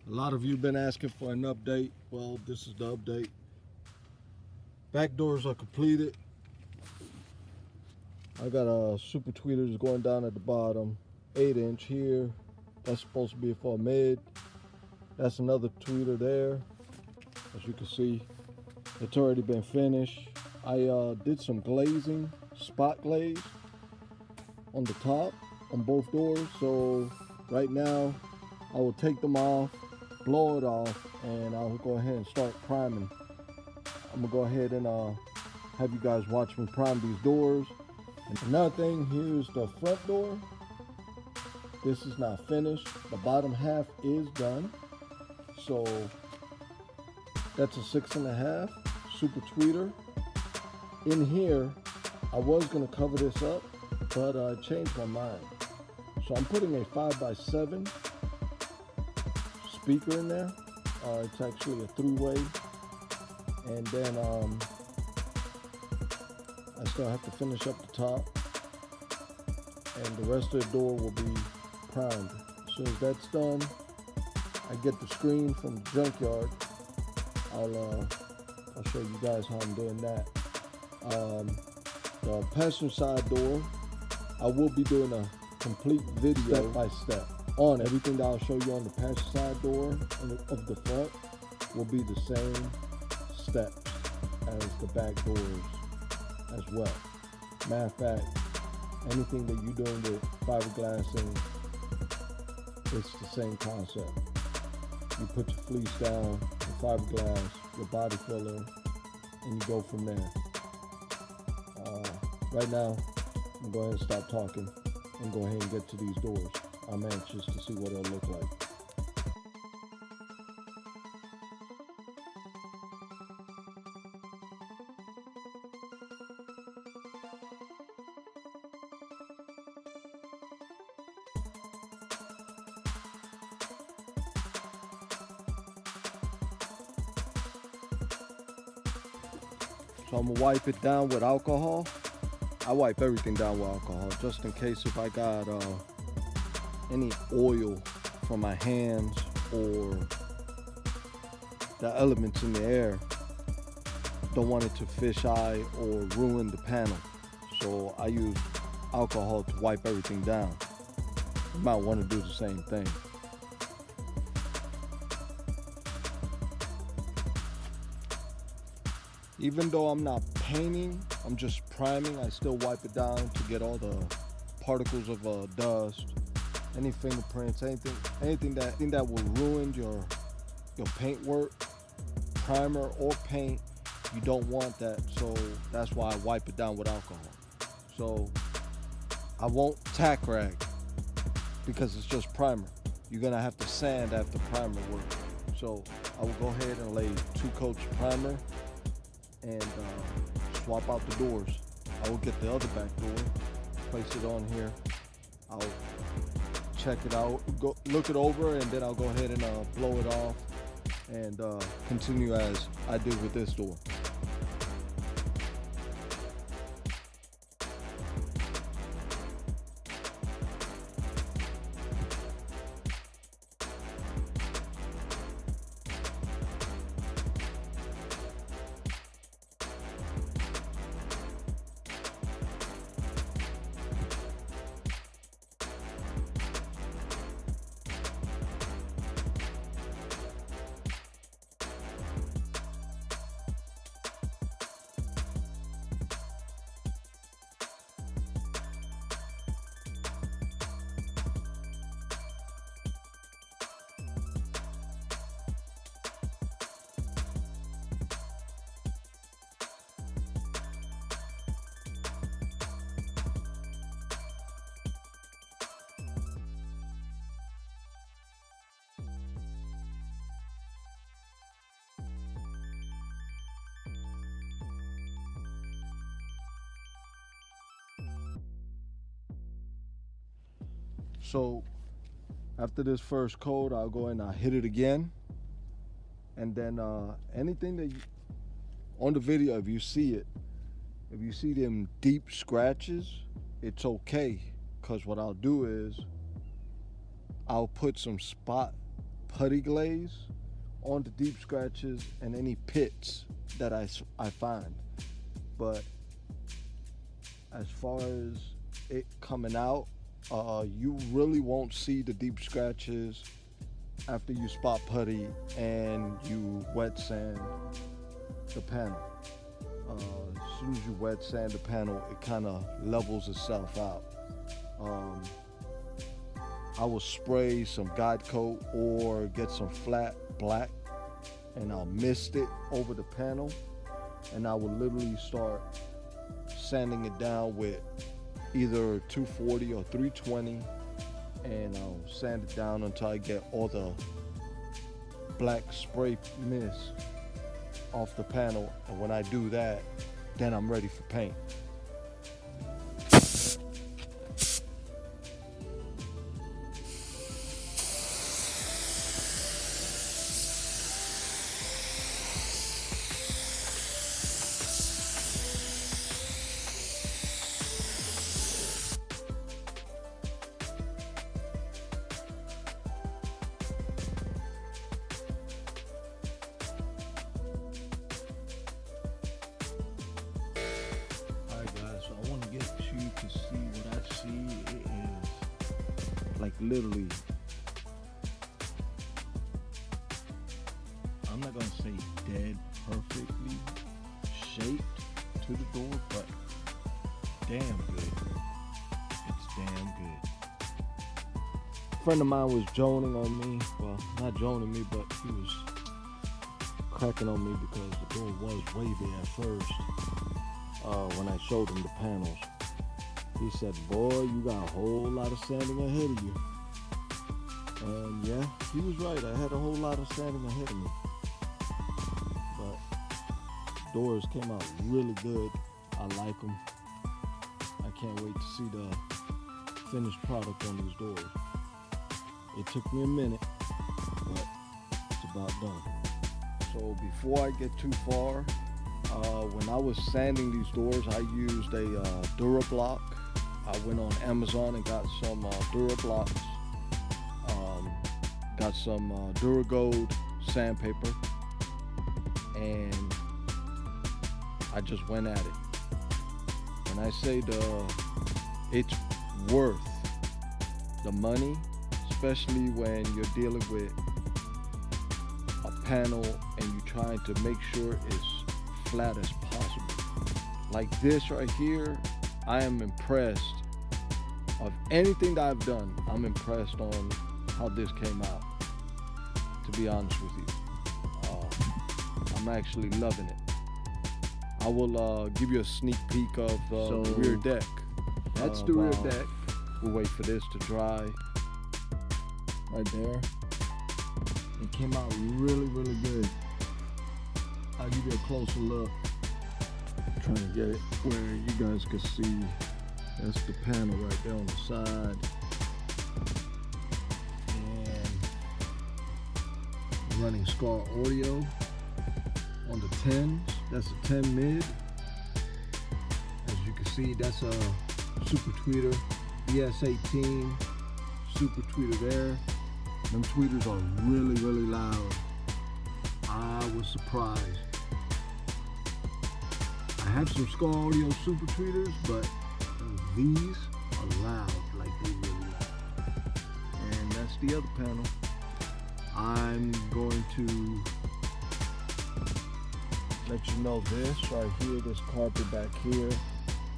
A lot of you been asking for an update. Well, this is the update. Back doors are completed. I got super tweeters going down at the bottom. 8-inch here. That's supposed to be for a mid. That's another tweeter there. As you can see, it's already been finished. I did some glazing, spot glaze on the top on both doors. So right now I will take them off, blow it off, and I'll go ahead and start priming. I'm gonna go ahead and have you guys watch me prime these doors. And another thing, here's the front door. This is not finished. The bottom half is done. So that's a 6.5 super tweeter. In here, I was gonna cover this up, but I changed my mind. So I'm putting a 5x7 speaker in there. It's actually a 3-way. And then I still have to finish up the top. And the rest of the door will be primed. As soon as that's done, I get the screen from the junkyard. I'll show you guys how I'm doing that. The passenger side door, I will be doing a complete video step by step on everything that I'll show you on the passenger side door of the front will be the same steps as the back doors as well. Matter of fact, anything that you're doing with fiberglassing, it's the same concept. You put your fleece down, your fiberglass, your body filler, and you go from there. Right now, I'm going to go ahead and stop talking and go ahead and get to these doors. I'm anxious to see what it'll look like. So I'm gonna wipe it down with alcohol. I wipe everything down with alcohol just in case if I got any oil from my hands or the elements in the air. Don't want it to fisheye or ruin the panel. So I use alcohol to wipe everything down. You might want to do the same thing. Even though I'm not painting, I'm just priming, I still wipe it down to get all the particles of dust, any fingerprints, anything that will ruin your paint work, primer or paint. You don't want that, so that's why I wipe it down with alcohol. So I won't tack rag because it's just primer. You're gonna have to sand after primer work. So I will go ahead and lay 2 coats primer and swap out the doors. I will get the other back door, place it on here. I'll check it out, look it over, and then I'll go ahead and blow it off and continue as I did with this door. So after this first coat, I'll go and hit it again. And then anything that on the video, if you see it, if you see them deep scratches, it's okay. Because what I'll do is I'll put some spot putty glaze on the deep scratches and any pits that I find. But as far as it coming out, you really won't see the deep scratches after you spot putty and you wet sand the panel. As soon as you wet sand the panel, it kind of levels itself out. I will spray some guide coat or get some flat black and I'll mist it over the panel, and I will literally start sanding it down with either 240 or 320, and I'll sand it down until I get all the black spray mist off the panel. And when I do that, then I'm ready for paint. I want to get you to see what I see. It is like literally, I'm not gonna say dead perfectly shaped to the door, but damn good. It's damn good. A friend of mine was joning on me. Well, not joning me, but he was cracking on me because the door was wavy at first. When I showed him the panels, he said, "Boy, you got a whole lot of sanding ahead of you." And yeah, he was right. I had a whole lot of sanding ahead of me. But doors came out really good. I like them. I can't wait to see the finished product on these doors. It took me a minute, but it's about done. So before I get too far, when I was sanding these doors, I used a DuraBlock. I went on Amazon and got some DuraBlocks. Got some Duragold sandpaper, and I just went at it. And I say it's worth the money, especially when you're dealing with a panel and you're trying to make sure it's flat as possible. Like this right here, I am impressed. Of anything that I've done, I'm impressed on how this came out, to be honest with you. I'm actually loving it. I will give you a sneak peek of the rear deck. That's the rear deck. We'll wait for this to dry. Right there. It came out really, really good. I'll give you a closer look. I'm trying to get it where you guys can see. That's the panel right there on the side. And running Scar audio on the 10s. That's a 10 mid. As you can see, that's a super tweeter, ES18 super tweeter there. Them tweeters are really, really loud. I was surprised. I have some Scar Audio super tweeters, but these are loud, like they really loud. And that's the other panel. I'm going to let you know this right here, this carpet back here.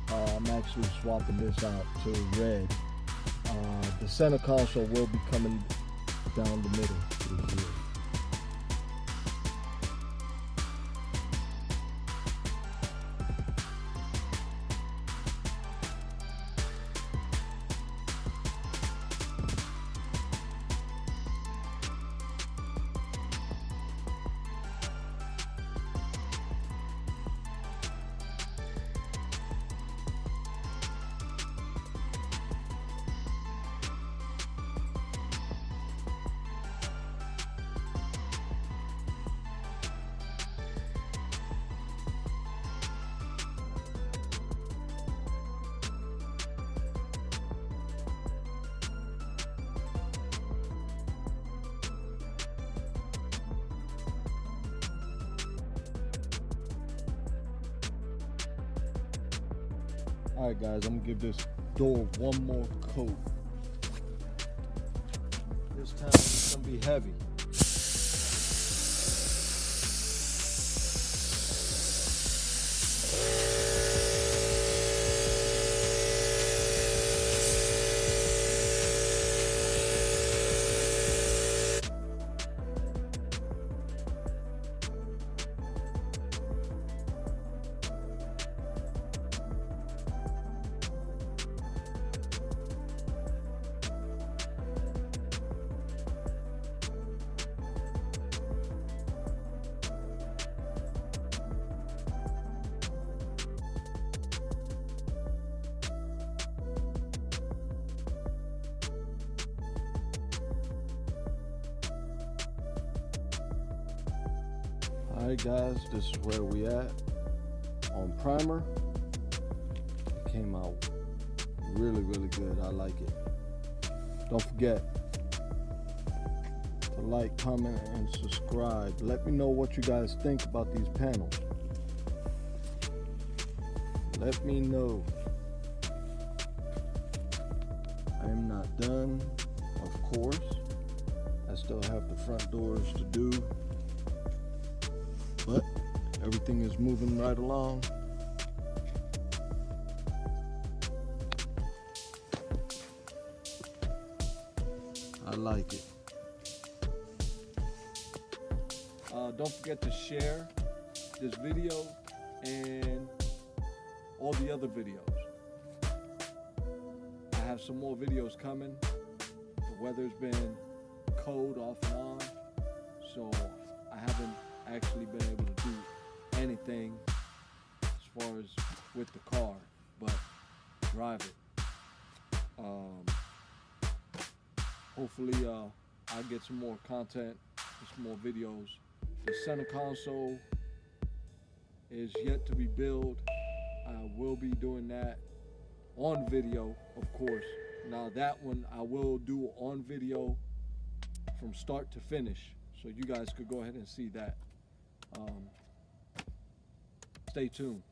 I'm actually swapping this out to red. The center console will be coming down the middle through here. Alright guys, I'm gonna give this door one more coat. This time it's gonna be heavy. Alright guys, this is where we at on primer. It came out really good. I like it. Don't forget to like, comment, and subscribe. Let me know what you guys think about these panels. Let me know. I am not done, of course. I still have the front doors to do. But everything is moving right along. I like it. Don't forget to share this video and all the other videos. I have some more videos coming. The weather's been cold off and on, so I haven't actually been able to do anything as far as with the car, but drive it. Hopefully I'll get some more content, some more videos. The center console is yet to be built. I will be doing that on video, of course. Now that one I will do on video from start to finish, so you guys could go ahead and see that. Stay tuned.